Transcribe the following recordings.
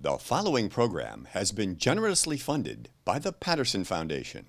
The following program has been generously funded by the Patterson Foundation.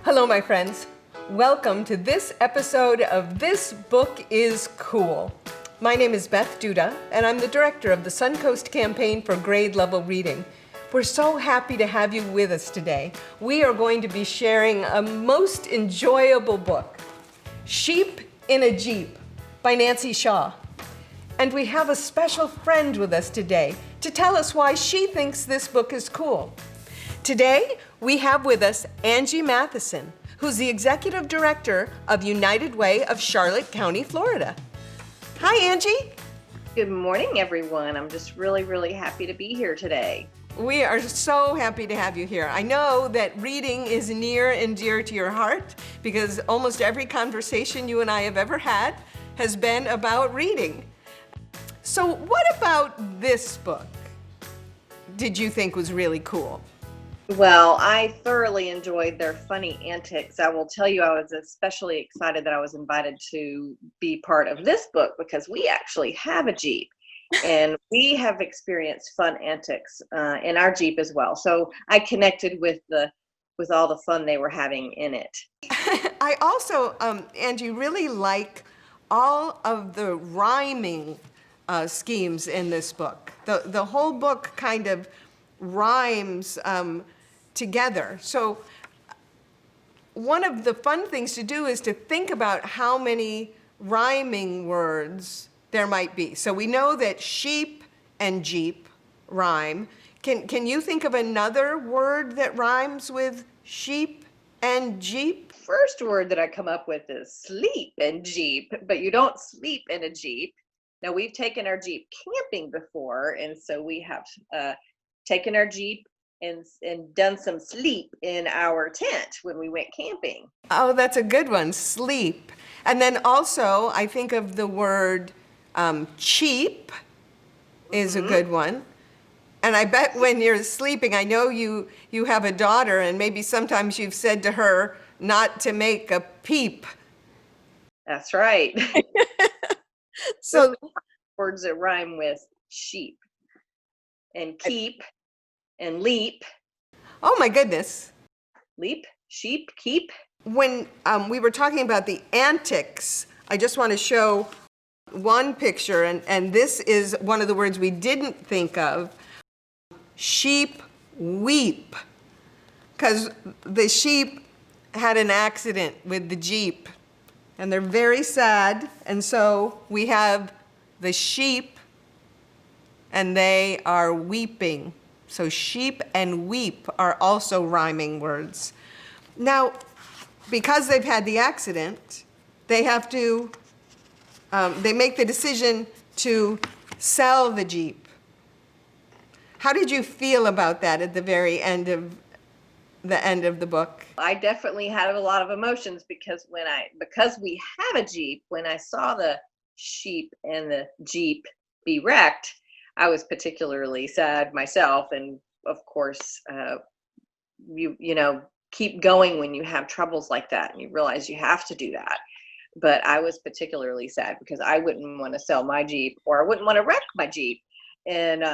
Hello, my friends. Welcome to this episode of This Book is Cool. My name is Beth Duda, and I'm the director of the Suncoast Campaign for grade level reading. We're so happy to have you with us today. We are going to be sharing a most enjoyable book, Sheep in a Jeep by Nancy Shaw. And we have a special friend with us today to tell us why she thinks this book is cool. Today, we have with us Angie Mathison, who's the executive director of United Way of Charlotte County, Florida. Hi, Angie. Good morning, everyone. I'm just really happy to be here today. We are so happy to have you here. I know that reading is near and dear to your heart because almost every conversation you and I have ever had has been about reading. So what about this book did you think was really cool? Well, I thoroughly enjoyed their funny antics. I will tell you, I was especially excited that I was invited to be part of this book because we actually have a Jeep and we have experienced fun antics in our Jeep as well. So I connected with all the fun they were having in it. I also, Angie, really like all of the rhyming schemes in this book. The whole book kind of rhymes together. So one of the fun things to do is to think about how many rhyming words there might be. So we know that sheep and Jeep rhyme. Can you think of another word that rhymes with sheep and Jeep? First word that I come up with is sleep and Jeep, but you don't sleep in a Jeep. Now, we've taken our Jeep camping before, and so we have taken our Jeep and done some sleep in our tent when we went camping. Oh, that's a good one, sleep. And then also, I think of the word cheap is a good one. And I bet when you're sleeping, I know you have a daughter, and maybe sometimes you've said to her not to make a peep. That's right. So words that rhyme with sheep and keep and leap. Oh my goodness. Leap, sheep, keep. When we were talking about the antics, I just want to show one picture, and this is one of the words we didn't think of. Sheep weep, because the sheep had an accident with the Jeep, and they're very sad, and so we have the sheep, and they are weeping. So sheep and weep are also rhyming words. Now, because they've had the accident, they have to, they make the decision to sell the Jeep. How did you feel about that at the very end of the book? I definitely had a lot of emotions because we have a Jeep, when I saw the sheep and the Jeep be wrecked, I was particularly sad myself. And of course, you know, keep going when you have troubles like that and you realize you have to do that. But I was particularly sad because I wouldn't want to sell my Jeep, or I wouldn't want to wreck my Jeep. And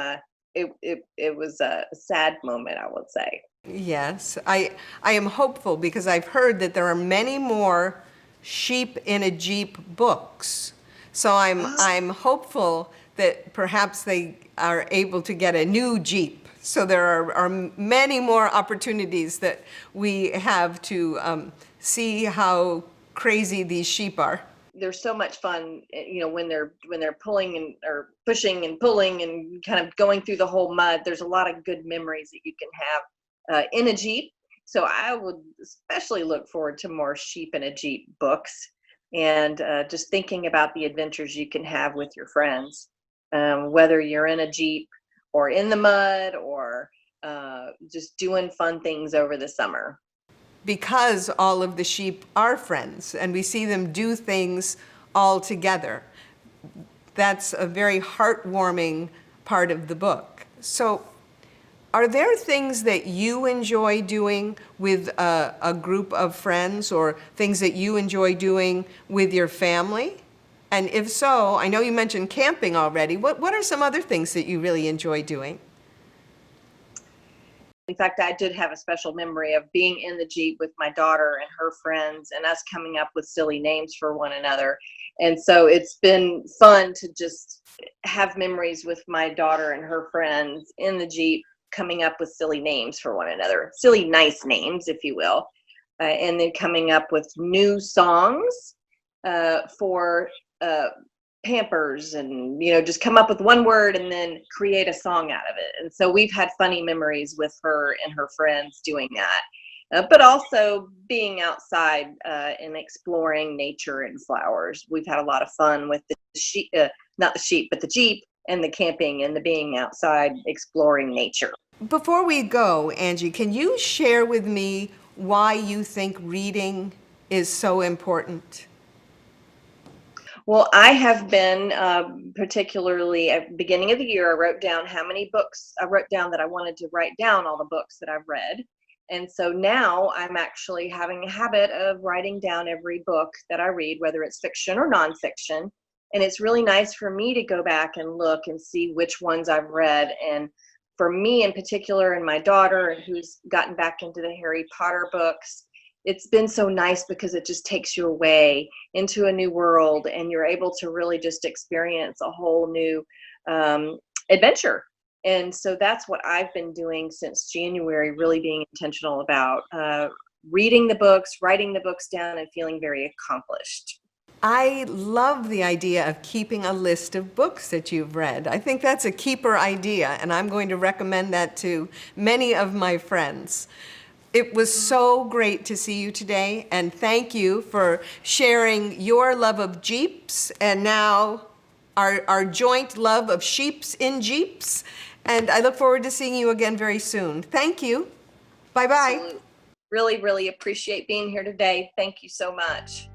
it was a sad moment, I would say. Yes, I am hopeful because I've heard that there are many more sheep in a Jeep books. So I'm hopeful that perhaps they are able to get a new Jeep. So there are many more opportunities that we have to see how crazy these sheep are. There's so much fun, you know, when they're pulling and or pushing and pulling and kind of going through the whole mud. There's a lot of good memories that you can have in a Jeep. So I would especially look forward to more sheep in a Jeep books. and just thinking about the adventures you can have with your friends, whether you're in a Jeep or in the mud or just doing fun things over the summer. Because all of the sheep are friends and we see them do things all together. That's a very heartwarming part of the book. So, are there things that you enjoy doing with a group of friends, or things that you enjoy doing with your family? And if so, I know you mentioned camping already. What are some other things that you really enjoy doing? In fact, I did have a special memory of being in the Jeep with my daughter and her friends and us coming up with silly names for one another. And so it's been fun to just have memories with my daughter and her friends in the Jeep, coming up with silly names for one another, silly, nice names, if you will, and then coming up with new songs for Pampers, and just come up with one word and then create a song out of it. And so we've had funny memories with her and her friends doing that, but also being outside and exploring nature and flowers. We've had a lot of fun with the sheep, not the sheep, but the Jeep, and the camping and the being outside exploring nature. Before we go, Angie, can you share with me why you think reading is so important? Well, I have been particularly at the beginning of the year, I wrote down how many books, I wrote down that I wanted to write down all the books that I've read. And so now I'm actually having a habit of writing down every book that I read, whether it's fiction or nonfiction. And it's really nice for me to go back and look and see which ones I've read. And for me in particular, and my daughter, who's gotten back into the Harry Potter books, it's been so nice because it just takes you away into a new world, and you're able to really just experience a whole new adventure. And so that's what I've been doing since January, really being intentional about reading the books, writing the books down, and feeling very accomplished. I love the idea of keeping a list of books that you've read. I think that's a keeper idea, and I'm going to recommend that to many of my friends. It was so great to see you today, and thank you for sharing your love of Jeeps and now our joint love of sheeps in Jeeps. And I look forward to seeing you again very soon. Thank you. Bye-bye. Absolutely. Really, really appreciate being here today. Thank you so much.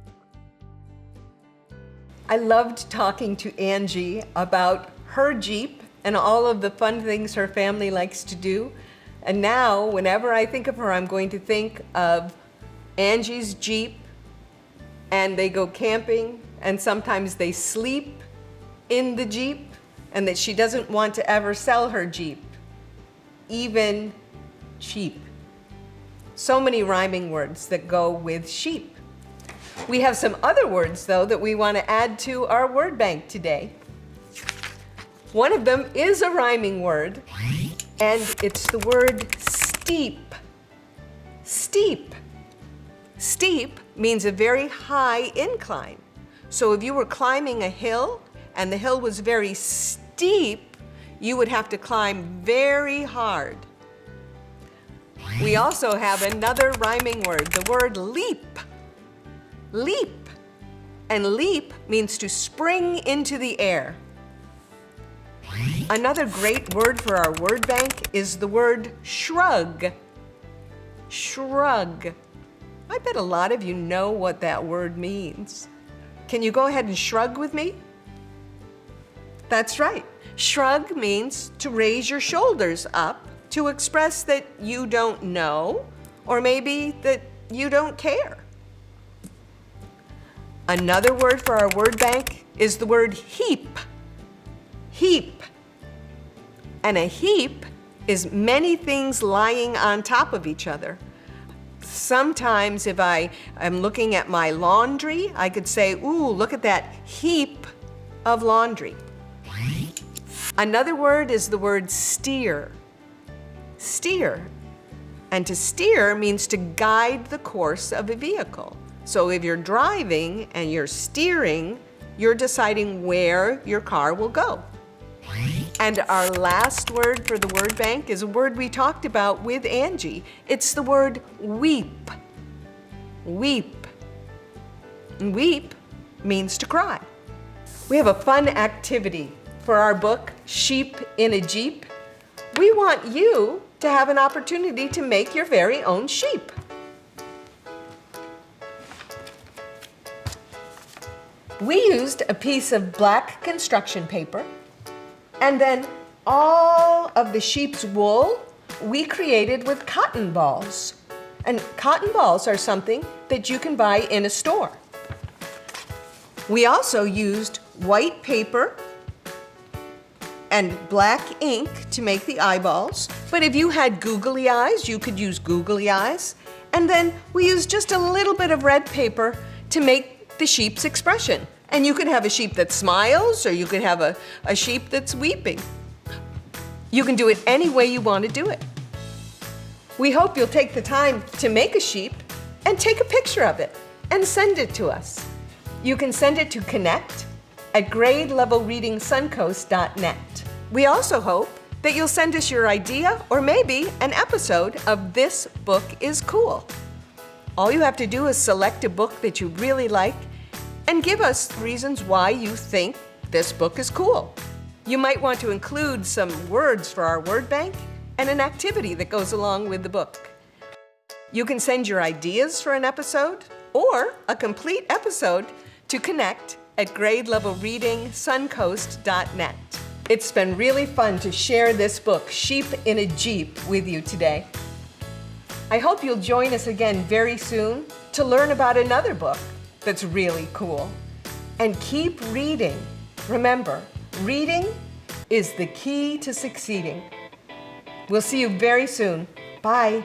I loved talking to Angie about her Jeep and all of the fun things her family likes to do. And now, whenever I think of her, I'm going to think of Angie's Jeep, and they go camping, and sometimes they sleep in the Jeep, and that she doesn't want to ever sell her Jeep, even cheap. So many rhyming words that go with sheep. We have some other words, though, that we want to add to our word bank today. One of them is a rhyming word, and it's the word steep. Steep. Steep means a very high incline. So if you were climbing a hill and the hill was very steep, you would have to climb very hard. We also have another rhyming word, the word leap. Leap. And leap means to spring into the air. Another great word for our word bank is the word shrug. Shrug. I bet a lot of you know what that word means. Can you go ahead and shrug with me? That's right. Shrug means to raise your shoulders up to express that you don't know, or maybe that you don't care. Another word for our word bank is the word heap. Heap. And a heap is many things lying on top of each other. Sometimes if I am looking at my laundry, I could say, ooh, look at that heap of laundry. Another word is the word steer. Steer. And to steer means to guide the course of a vehicle. So if you're driving and you're steering, you're deciding where your car will go. And our last word for the word bank is a word we talked about with Angie. It's the word weep. Weep. Weep means to cry. We have a fun activity for our book, Sheep in a Jeep. We want you to have an opportunity to make your very own sheep. We used a piece of black construction paper, and then all of the sheep's wool we created with cotton balls. And cotton balls are something that you can buy in a store. We also used white paper and black ink to make the eyeballs. But if you had googly eyes, you could use googly eyes. And then we used just a little bit of red paper to make the sheep's expression. And you could have a sheep that smiles, or you could have a sheep that's weeping. You can do it any way you want to do it. We hope you'll take the time to make a sheep and take a picture of it and send it to us. You can send it to connect@gradelevelreadingsuncoast.net. We also hope that you'll send us your idea or maybe an episode of This Book is Cool. All you have to do is select a book that you really like and give us reasons why you think this book is cool. You might want to include some words for our word bank and an activity that goes along with the book. You can send your ideas for an episode or a complete episode to connect@gradelevelreadingsuncoast.net. It's been really fun to share this book, Sheep in a Jeep, with you today. I hope you'll join us again very soon to learn about another book that's really cool. And keep reading. Remember, reading is the key to succeeding. We'll see you very soon. Bye.